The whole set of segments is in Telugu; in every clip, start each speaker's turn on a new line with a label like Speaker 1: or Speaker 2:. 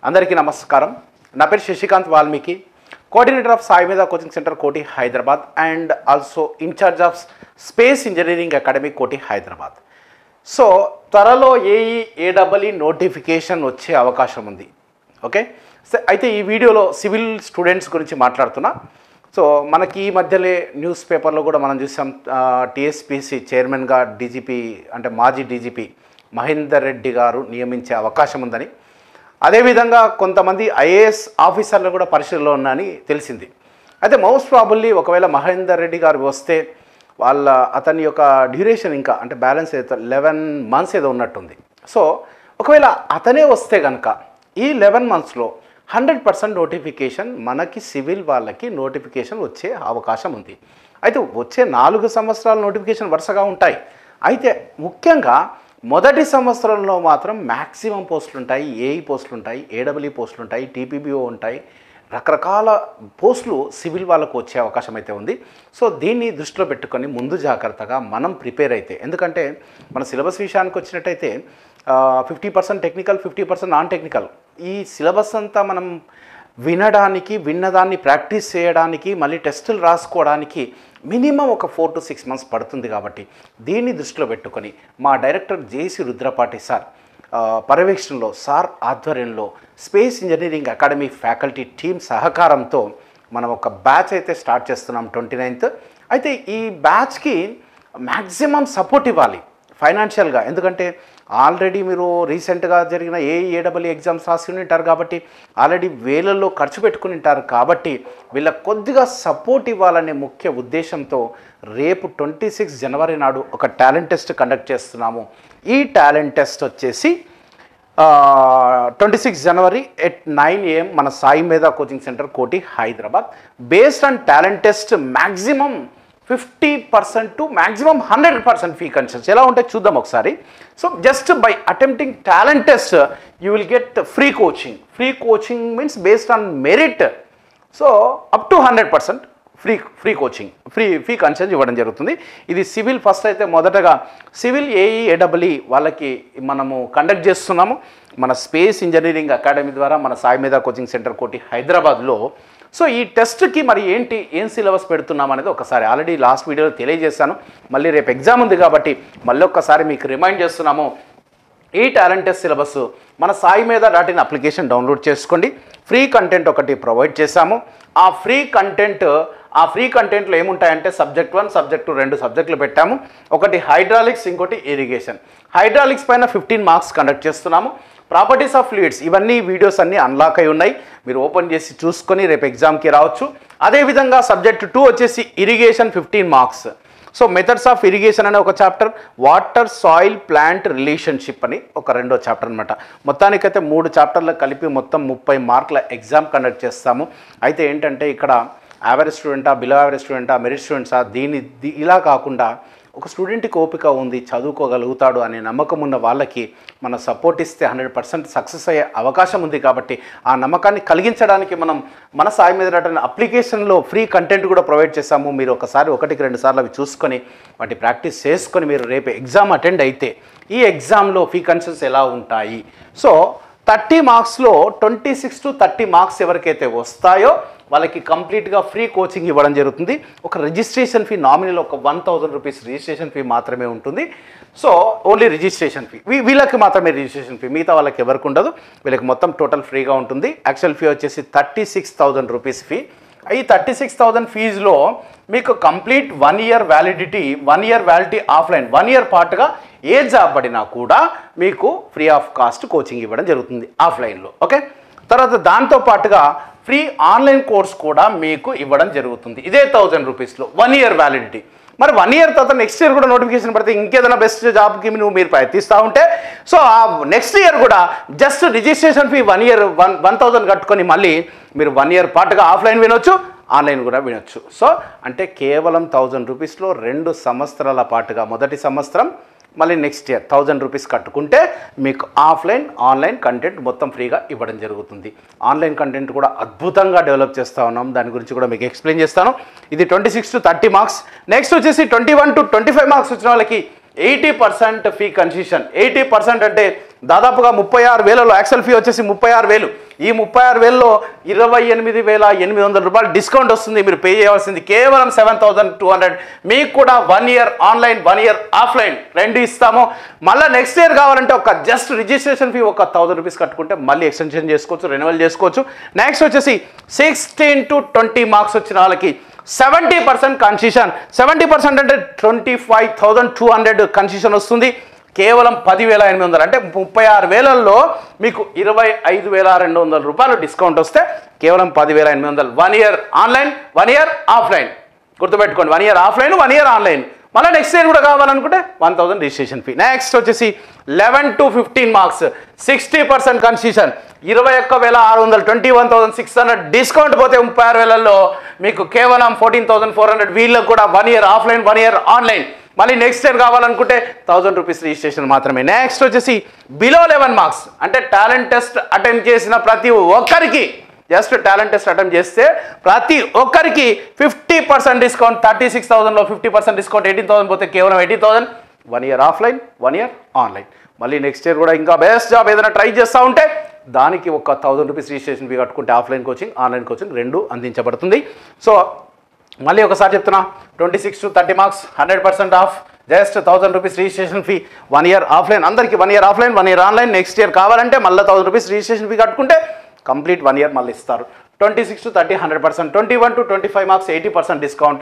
Speaker 1: అందరికీ నమస్కారం. నా పేరు శశికాంత్ వాల్మీకి, కోఆర్డినేటర్ ఆఫ్ సాయి మీద coaching centre Koti Hyderabad and also in charge of space engineering academy Koti Hyderabad. So త్వరలో ఏఈఏఈ నోటిఫికేషన్ వచ్చే అవకాశం ఉంది. ఓకే, అయితే ఈ వీడియోలో సివిల్ స్టూడెంట్స్ గురించి మాట్లాడుతున్నా. సో మనకి ఈ మధ్యలో న్యూస్ పేపర్లో కూడా మనం చూసాం, టీఎస్పీసీ చైర్మన్గా డీజీపీ అంటే మాజీ డీజీపీ మహేందర్ రెడ్డి గారు నియమించే అవకాశం ఉందని, అదేవిధంగా కొంతమంది ఐఏఎస్ ఆఫీసర్లు కూడా పరిశీలనలో ఉన్నారని తెలిసింది. అయితే మోస్ట్ ప్రాబుల్లీ ఒకవేళ మహేందర్ రెడ్డి గారు వస్తే అతని యొక్క డ్యూరేషన్ ఇంకా అంటే బ్యాలెన్స్ అయితే 11 months ఏదో ఉన్నట్టుంది. సో ఒకవేళ అతనే వస్తే కనుక ఈ 11 monthsలో 100% నోటిఫికేషన్ మనకి సివిల్ వాళ్ళకి నోటిఫికేషన్ వచ్చే అవకాశం ఉంది. అయితే వచ్చే 4 సంవత్సరాల నోటిఫికేషన్ వరుసగా ఉంటాయి. అయితే ముఖ్యంగా మొదటి సంవత్సరంలో మాత్రం మ్యాక్సిమం పోస్టులు ఉంటాయి, ఏఈ పోస్టులు ఉంటాయి, ఏడబ్ల్యూ పోస్టులు ఉంటాయి, టీపీబీఓ ఉంటాయి, రకరకాల పోస్టులు సివిల్ వాళ్ళకు వచ్చే అవకాశం అయితే ఉంది. సో దీన్ని దృష్టిలో పెట్టుకొని ముందు జాగ్రత్తగా మనం ప్రిపేర్ అయితే, ఎందుకంటే మన సిలబస్ విషయానికి వచ్చినట్టయితే 50% టెక్నికల్, 50% నాన్ టెక్నికల్. ఈ సిలబస్ అంతా మనం విన్నదాన్ని ప్రాక్టీస్ చేయడానికి, మళ్ళీ టెస్టులు రాసుకోవడానికి మినిమం ఒక 4 to 6 months పడుతుంది. కాబట్టి దీన్ని దృష్టిలో పెట్టుకొని మా డైరెక్టర్ జేసీ రుద్రపాటి సార్ పర్యవేక్షణలో, సార్ ఆధ్వర్యంలో space engineering academy faculty team సహకారంతో మనం ఒక బ్యాచ్ అయితే స్టార్ట్ చేస్తున్నాం 29th. అయితే ఈ బ్యాచ్కి మ్యాక్సిమం సపోర్ట్ ఇవ్వాలి ఫైనాన్షియల్గా, ఎందుకంటే ఆల్రెడీ మీరు రీసెంట్గా జరిగిన ఏఈఏఈ ఎగ్జామ్స్ రాసి ఉంటారు కాబట్టి ఆల్రెడీ వేలల్లో ఖర్చు పెట్టుకుని ఉంటారు. కాబట్టి వీళ్ళకి కొద్దిగా సపోర్ట్ ఇవ్వాలనే ముఖ్య ఉద్దేశంతో రేపు 26 జనవరి నాడు ఒక టాలెంట్ టెస్ట్ కండక్ట్ చేస్తున్నాము. ఈ టాలెంట్ టెస్ట్ వచ్చేసి 26 జనవరి at 9 AM మన సాయి మీద coaching centre Koti Hyderabad. Based on talent test maximum 50% to maximum 100% fee concessions ఎలా ఉంటాయి చూద్దాం ఒకసారి. So just by attempting talent test you will get free coaching. Free coaching means based on merit. So up to 100% free coaching, fee concession ఇవ్వడం జరుగుతుంది. ఇది సివిల్ ఫస్ట్ అయితే మొదటగా సివిల్ ఏఈఏఈ వాళ్ళకి మనము కండక్ట్ చేస్తున్నాము మన స్పేస్ ఇంజనీరింగ్ అకాడమీ ద్వారా, మన సాయి మీద కోచింగ్ సెంటర్ కోటి హైదరాబాద్లో. సో ఈ టెస్ట్కి మరి ఏం సిలబస్ పెడుతున్నాం అనేది ఒకసారి ఆల్రెడీ లాస్ట్ వీడియోలో తెలియజేశాను. మళ్ళీ రేపు ఎగ్జామ్ ఉంది కాబట్టి మళ్ళీ ఒక్కసారి మీకు రిమైండ్ చేస్తున్నాము. ఈ టాలెంట్ టెస్ట్ సిలబస్ మన సాయి మీద .in అప్లికేషన్ డౌన్లోడ్ చేసుకోండి. ఫ్రీ కంటెంట్ ఒకటి ప్రొవైడ్ చేశాము. ఆ ఫ్రీ కంటెంట్లో ఏముంటాయంటే సబ్జెక్ట్ 1, సబ్జెక్ట్ 2 2 సబ్జెక్టులు పెట్టాము. ఒకటి హైడ్రాలిక్స్, ఇంకోటి ఇరిగేషన్. హైడ్రాలిక్స్ పైన 15 మార్క్స్ కండక్ట్ చేస్తున్నాము. ప్రాపర్టీస్ ఆఫ్ ఫ్లూయిడ్స్ ఇవన్నీ వీడియోస్ అన్నీ అన్లాక్ అయి ఉన్నాయి, మీరు ఓపెన్ చేసి చూసుకొని రేపు ఎగ్జామ్కి రావచ్చు. అదేవిధంగా సబ్జెక్ట్ 2 వచ్చేసి irrigation 15 marks. So methods of irrigation అనే ఒక chapter, water soil plant relationship అని ఒక 2వ చాప్టర్ అనమాట. మొత్తానికైతే 3 చాప్టర్లు కలిపి మొత్తం 30 మార్కుల ఎగ్జామ్ కండక్ట్ చేస్తాము. అయితే ఏంటంటే ఇక్కడ యావరేజ్ స్టూడెంటా, బిలో యావరేజ్ స్టూడెంటా, మెరిట్ స్టూడెంట్సా, ఇలా కాకుండా ఒక స్టూడెంట్కి ఓపిక ఉంది, చదువుకోగలుగుతాడు అనే నమ్మకం ఉన్న వాళ్ళకి మన సపోర్ట్ ఇస్తే 100% సక్సెస్ అయ్యే అవకాశం ఉంది. కాబట్టి ఆ నమ్మకాన్ని కలిగించడానికి మనం మన సాయి మీద అప్లికేషన్లో ఫ్రీ కంటెంట్ కూడా ప్రొవైడ్ చేస్తాము. మీరు ఒకసారి 1-2 సార్లు అవి చూసుకొని వాటి ప్రాక్టీస్ చేసుకొని మీరు రేపు ఎగ్జామ్ అటెండ్ అయితే ఈ ఎగ్జామ్లో ఫీ కన్సెషన్స్ ఎలా ఉంటాయి. సో 30 మార్క్స్లో 26 to 30 మార్క్స్ ఎవరికైతే వస్తాయో వాళ్ళకి కంప్లీట్గా ఫ్రీ కోచింగ్ ఇవ్వడం జరుగుతుంది. ఒక రిజిస్ట్రేషన్ ఫీ నామినల్ ఒక 1000 రూపీస్ రిజిస్ట్రేషన్ ఫీ మాత్రమే ఉంటుంది. సో ఓన్లీ రిజిస్ట్రేషన్ ఫీ వీళ్ళకి మాత్రమే రిజిస్ట్రేషన్ ఫీ, మిగతా వాళ్ళకి ఎవరికి ఉండదు. వీళ్ళకి మొత్తం టోటల్ ఫ్రీగా ఉంటుంది. యాక్చువల్ ఫీ వచ్చేసి 36,000 రూపీస్ ఫీ. ఈ 36,000 ఫీజులో మీకు complete 1 year validity, 1 year validity offline, 1 year పాటుగా ఏ జాబ్ పడినా కూడా మీకు ఫ్రీ ఆఫ్ కాస్ట్ కోచింగ్ ఇవ్వడం జరుగుతుంది ఆఫ్లైన్లో. ఓకే, తర్వాత దాంతో పాటుగా ఫ్రీ ఆన్లైన్ కోర్స్ కూడా మీకు ఇవ్వడం జరుగుతుంది. ఇదే 1000 రూపీస్లో 1 year వ్యాలిడిటీ. మరి 1 year తర్వాత నెక్స్ట్ ఇయర్ కూడా నోటిఫికేషన్ పడితే ఇంకేదైనా బెస్ట్ జాబ్కి మీరు ప్రయత్నిస్తూ ఉంటే సో ఆ నెక్స్ట్ ఇయర్ కూడా జస్ట్ రిజిస్ట్రేషన్ ఫీ 1 year 1000 కట్టుకొని మళ్ళీ మీరు 1 year పాటుగా ఆఫ్లైన్ వినొచ్చు, ఆన్లైన్ కూడా వినొచ్చు. సో అంటే కేవలం 1000 రూపీస్లో 2 సంవత్సరాల పాటుగా మొదటి సంవత్సరం మళ్ళీ నెక్స్ట్ ఇయర్ 1000 రూపీస్ కట్టుకుంటే మీకు ఆఫ్లైన్ ఆన్లైన్ కంటెంట్ మొత్తం ఫ్రీగా ఇవ్వడం జరుగుతుంది. ఆన్లైన్ కంటెంట్ కూడా అద్భుతంగా డెవలప్ చేస్తూ ఉన్నాం, దాని గురించి కూడా మీకు ఎక్స్ప్లెయిన్ చేస్తాను. ఇది 26 to 30 మార్క్స్. నెక్స్ట్ వచ్చేసి 21 to 25 మార్క్స్ వచ్చిన వాళ్ళకి 80% ఫీ కన్సెషన్. 80% అంటే దాదాపుగా 36,000లో యాక్చువల్ ఫీ వచ్చేసి 36,000, ఈ 36,000లో 28,800 రూపాయలు డిస్కౌంట్ వస్తుంది. మీరు పే చేయాల్సింది కేవలం 7,200. మీకు కూడా 1 ఇయర్ ఆన్లైన్ 1 ఇయర్ ఆఫ్లైన్ రెండు ఇస్తాము. మళ్ళీ నెక్స్ట్ ఇయర్ కావాలంటే ఒక జస్ట్ రిజిస్ట్రేషన్ ఫీ ఒక 1,000 రూపీస్ కట్టుకుంటే మళ్ళీ ఎక్స్టెన్షన్ చేసుకోవచ్చు, రెన్యువల్ చేసుకోవచ్చు. నెక్స్ట్ వచ్చేసి 16 to 20 మార్క్స్ వచ్చిన వాళ్ళకి 70% కన్సెషన్. 70% అంటే 25,200 కన్సెషన్ వస్తుంది. కేవలం 10,800 అంటే 36,000లో మీకు 25,200 రూపాయలు డిస్కౌంట్ వస్తే కేవలం 10,800. 1 ఇయర్ ఆన్లైన్ 1 ఇయర్ ఆఫ్లైన్ గుర్తుపెట్టుకోండి. 1 ఇయర్ ఆఫ్లైన్ 1 ఇయర్ ఆన్లైన్. మళ్ళీ నెక్స్ట్ ఇయర్ కూడా కావాలనుకుంటే 1,000 రిజిస్ట్రేషన్ ఫీ. నెక్స్ట్ వచ్చేసి 11 to 15 మార్క్స్ 60% కన్సెషన్. 21,600 21,600 డిస్కౌంట్ పోతే 36,000లో మీకు కేవలం 14,400. వీళ్ళకి కూడా 1 ఇయర్ ఆఫ్లైన్ 1 ఇయర్ ఆన్లైన్. మళ్ళీ నెక్స్ట్ ఇయర్ కావాలనుకుంటే 1,000 రూపీస్ రిజిస్ట్రేషన్ మాత్రమే. నెక్స్ట్ వచ్చేసి బిలో 11 మార్క్స్ అంటే టాలెంట్ టెస్ట్ అటెంప్ట్ చేసిన ప్రతి ఒక్కరికి, జస్ట్ టాలెంట్ టెస్ట్ అటెంప్ట్ చేస్తే ప్రతి ఒక్కరికి 50% డిస్కౌంట్. 36,000లో 50% డిస్కౌంట్ 18,000 పోతే కేవలం 18,000. 1 ఇయర్ ఆఫ్లైన్ 1 ఇయర్ ఆన్లైన్. మళ్ళీ నెక్స్ట్ ఇయర్ కూడా ఇంకా బెస్ట్ జాబ్ ఏదైనా ట్రై చేస్తూ ఉంటే దానికి ఒక 1,000 రూపీస్ రిజిస్ట్రేషన్ ఫీ కట్టుకుంటే ఆఫ్లైన్ కోచింగ్ ఆన్లైన్ కోచింగ్ రెండు అందించబడుతుంది. సో మళ్ళీ ఒకసారి చెప్తున్నా, 26 to 30 marks 100% of, just 1,000 rupees registration fee. 1 year offline అందరికీ 1 year offline 1 year online. Next year కావాలంటే మళ్ళీ 1,000 రూపీస్ రిజిస్ట్రేషన్ ఫీ కట్టుకుంటే కంప్లీట్ 1 ఇయర్ మళ్ళీ ఇస్తారు. 26 to 30 100%. 21 to 25 marks 80% discount.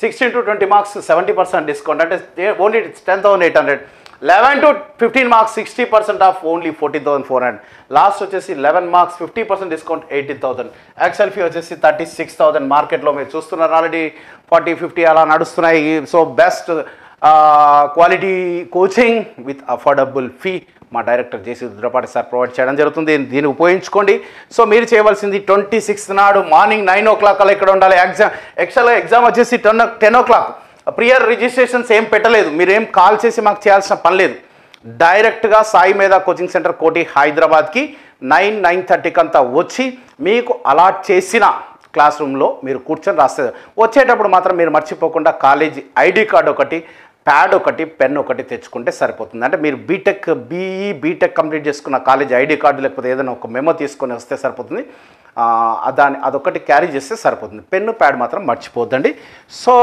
Speaker 1: 16 to 20 marks 70% discount అంటే only 10,800. 11 to 15 marks 60% of only 14,400. Last వచ్చేసి 11 మార్క్స్ 50% డిస్కౌంట్ 18,000. యాక్చువల్ ఫీ వచ్చేసి 36,000. మార్కెట్లో మీరు చూస్తున్నారు ఆల్రెడీ 40-50 అలా నడుస్తున్నాయి. So best quality coaching with affordable fee మా director JC Rudrapati sir provide చేయడం జరుగుతుంది. దీన్ని ఉపయోగించుకోండి. సో మీరు చేయవలసింది 26th నాడు మార్నింగ్ 9 o'clock అలా ఇక్కడ ఉండాలి. యాక్చువల్గా ఎగ్జామ్ వచ్చేసి 10 o'clock. ప్రియర్ రిజిస్ట్రేషన్స్ ఏం పెట్టలేదు, మీరేం కాల్ చేసి మాకు చేయాల్సిన పని లేదు. డైరెక్ట్గా సాయి మేధా కోచింగ్ సెంటర్ కోటి హైదరాబాద్కి 9-9:30కి అంతా వచ్చి మీకు అలాట్ చేసిన క్లాస్ రూమ్లో మీరు కూర్చొని రాస్తే, వచ్చేటప్పుడు మాత్రం మీరు మర్చిపోకుండా కాలేజీ ఐడి కార్డు ఒకటి, ప్యాడ్ ఒకటి, పెన్ ఒకటి తెచ్చుకుంటే సరిపోతుంది. అంటే మీరు బీటెక్ కంప్లీట్ చేసుకున్న కాలేజ్ ఐడి కార్డు లేకపోతే ఏదైనా ఒక మెమో తీసుకొని వస్తే సరిపోతుంది. అదొకటి క్యారీ చేస్తే సరిపోతుంది. పెన్ను ప్యాడ్ మాత్రం మర్చిపోద్దండి. So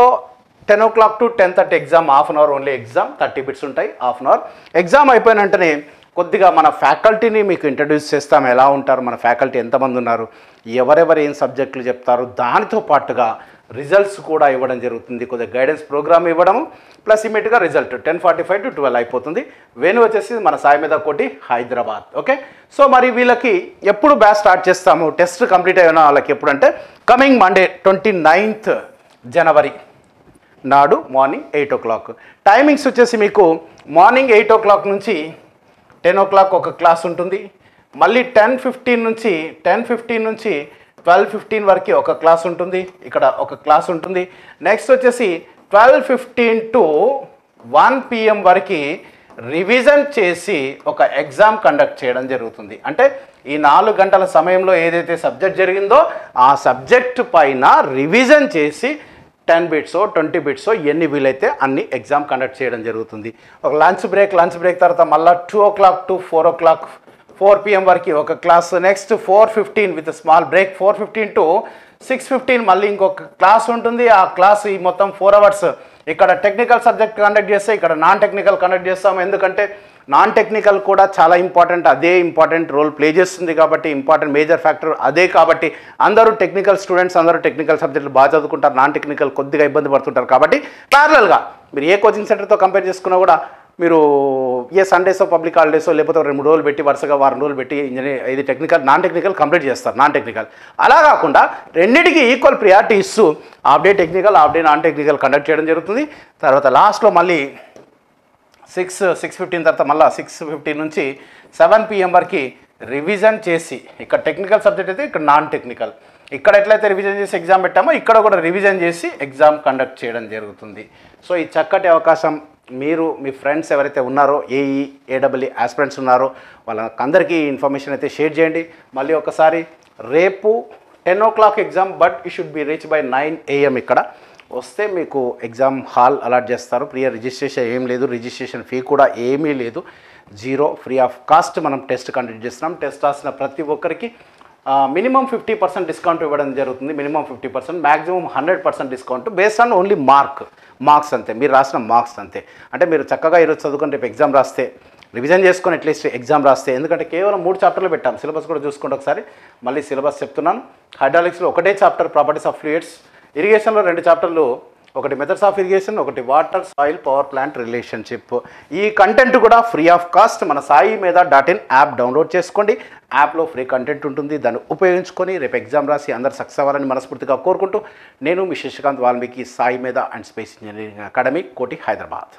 Speaker 1: 10 o'clock to 10:30 exam. Half an hour only exam. 30 bits ఉంటాయి. హాఫ్ అన్ అవర్ ఎగ్జామ్ అయిపోయిన వెంటనే కొద్దిగా మన ఫ్యాకల్టీని మీకు ఇంట్రడ్యూస్ చేస్తాం. ఎలా ఉంటారు మన ఫ్యాకల్టీ, ఎంతమంది ఉన్నారు, ఎవరెవరు ఏం సబ్జెక్టులు చెప్తారు, దానితో పాటుగా రిజల్ట్స్ కూడా ఇవ్వడం జరుగుతుంది. కొద్దిగా గైడెన్స్ ప్రోగ్రామ్ ఇవ్వడము ప్లస్ ఇమీడియట్గా రిజల్ట్ 10:45 to 12 అయిపోతుంది. వెన్యూ వచ్చేసి మన సాయి మేధా కోటి హైదరాబాద్. ఓకే, సో మరి వీళ్ళకి ఎప్పుడు బ్యాచ్ స్టార్ట్ చేస్తాము, టెస్ట్ కంప్లీట్ అయిన వాళ్ళకి ఎప్పుడంటే కమింగ్ మండే 29th జనవరి నాడు మార్నింగ్ 8 o'clock. టైమింగ్స్ వచ్చేసి మీకు మార్నింగ్ 8 o'clock నుంచి 10 o'clock ఒక క్లాస్ ఉంటుంది. మళ్ళీ 10:15 నుంచి 12:15 వరకు ఒక క్లాస్ ఉంటుంది. ఇక్కడ ఒక క్లాస్ ఉంటుంది. నెక్స్ట్ వచ్చేసి 12:15 to 1 PM వరకు రివిజన్ చేసి ఒక ఎగ్జామ్ కండక్ట్ చేయడం జరుగుతుంది. అంటే ఈ 4 గంటల సమయంలో ఏదైతే సబ్జెక్ట్ జరిగిందో ఆ సబ్జెక్ట్ పైన రివిజన్ చేసి 10 బిట్స్ 20 బిట్స్ ఎన్ని వీలైతే అన్ని ఎగ్జామ్ కండక్ట్ చేయడం జరుగుతుంది. ఒక లంచ్ బ్రేక్ తర్వాత మళ్ళీ 2 o'clock to 4 PM వరకు ఒక class. Next 4:15 with small break. 4:15 to 6:15 మళ్ళీ ఇంకొక క్లాస్ ఉంటుంది. ఆ క్లాస్ ఈ మొత్తం 4 hours ఇక్కడ టెక్నికల్ సబ్జెక్ట్ కండక్ట్ చేస్తే ఇక్కడ నాన్ టెక్నికల్ కండక్ట్ చేస్తాము. ఎందుకంటే నాన్ టెక్నికల్ కూడా చాలా ఇంపార్టెంట్, అదే ఇంపార్టెంట్ రోల్ ప్లే చేస్తుంది కాబట్టి ఇంపార్టెంట్ మేజర్ ఫ్యాక్టర్ అదే. కాబట్టి అందరూ టెక్నికల్ స్టూడెంట్స్ అందరూ టెక్నికల్ సబ్జెక్టులు బాగా చదువుకుంటారు, నాన్ టెక్నికల్ కొద్దిగా ఇబ్బంది పడుతుంటారు. కాబట్టి ప్యారలల్గా మీరు ఏ కోచింగ్ సెంటర్తో కంపేర్ చేసుకున్నా కూడా మీరు ఏ సండేసో పబ్లిక్ హాలిడేసో లేకపోతే 2-3 రోజులు పెట్టి వరుసగా 1 వారం రోజులు పెట్టి ఇది టెక్నికల్ నాన్ టెక్నికల్ కంప్లీట్ చేస్తారు. నాన్ టెక్నికల్ అలా కాకుండా రెండింటికి ఈక్వల్ ప్రియారిటీ ఇస్తూ half day technical half day non technical conduct చేయడం జరుగుతుంది. తర్వాత లాస్ట్లో మళ్ళీ 6:15 తర్వాత మళ్ళీ 6:15 నుంచి 7 PM వరకు రివిజన్ చేసి, ఇక్కడ టెక్నికల్ సబ్జెక్ట్ అయితే ఇక్కడ నాన్ టెక్నికల్, ఇక్కడ ఎట్లయితే రివిజన్ చేసి ఎగ్జామ్ పెట్టామో ఇక్కడ కూడా రివిజన్ చేసి ఎగ్జామ్ కండక్ట్ చేయడం జరుగుతుంది. సో ఈ చక్కటి అవకాశం మీరు మీ ఫ్రెండ్స్ ఎవరైతే ఉన్నారో AEE ఆస్పిరెంట్స్ ఉన్నారో వాళ్ళకందరికీ ఇన్ఫర్మేషన్ అయితే షేర్ చేయండి. మళ్ళీ ఒకసారి రేపు 10 o'clock exam, but you should be reach by 9 AM ఇక్కడ వస్తే మీకు ఎగ్జామ్ హాల్ అలాట్ చేస్తారు. ప్రియర్ రిజిస్ట్రేషన్ ఏం లేదు, రిజిస్ట్రేషన్ ఫీ కూడా ఏమీ లేదు, 0 ఫ్రీ ఆఫ్ కాస్ట్ మనం టెస్ట్ కండక్ట్ చేస్తున్నాం. టెస్ట్ రాసిన ప్రతి ఒక్కరికి మినిమం 50% డిస్కౌంట్ ఇవ్వడం జరుగుతుంది. Minimum 50%, maximum 100% discount based on only marks అంతే, మీరు రాసిన మార్క్స్ అంతే. అంటే మీరు చక్కగా ఈరోజు చదువుకొని రేపు ఎగ్జామ్ రాస్తే, రివిజన్ చేసుకొని అట్లీస్ట్ ఎగ్జామ్ రాస్తే, ఎందుకంటే కేవలం 3 చాప్టర్లు పెట్టాం. సిలబస్ కూడా చూసుకోండి ఒకసారి, మళ్ళీ సిలబస్ చెప్తున్నాను. హైడ్రాలిక్స్లో ఒకటే చాప్టర్ ప్రాపర్టీస్ ఆఫ్ ఫ్లూయిడ్స్, ఇరిగేషన్లో 2 చాప్టర్లు, ఒకటి మెథడ్స్ ఆఫ్ ఇరిగేషన్, ఒకటి water soil power plant relationship. ఈ కంటెంట్ కూడా ఫ్రీ ఆఫ్ కాస్ట్. మన సాయి మీద .in యాప్ డౌన్లోడ్ చేసుకోండి. యాప్లో ఫ్రీ కంటెంట్ ఉంటుంది, దాన్ని ఉపయోగించుకొని రేపు ఎగ్జామ్ రాసి అందరు సక్సెస్ అవ్వాలని మనస్ఫూర్తిగా కోరుకుంటూ, నేను మీ శశికాంత్ వాల్మీకి, సాయి మీద and space engineering academy, Koti, Hyderabad.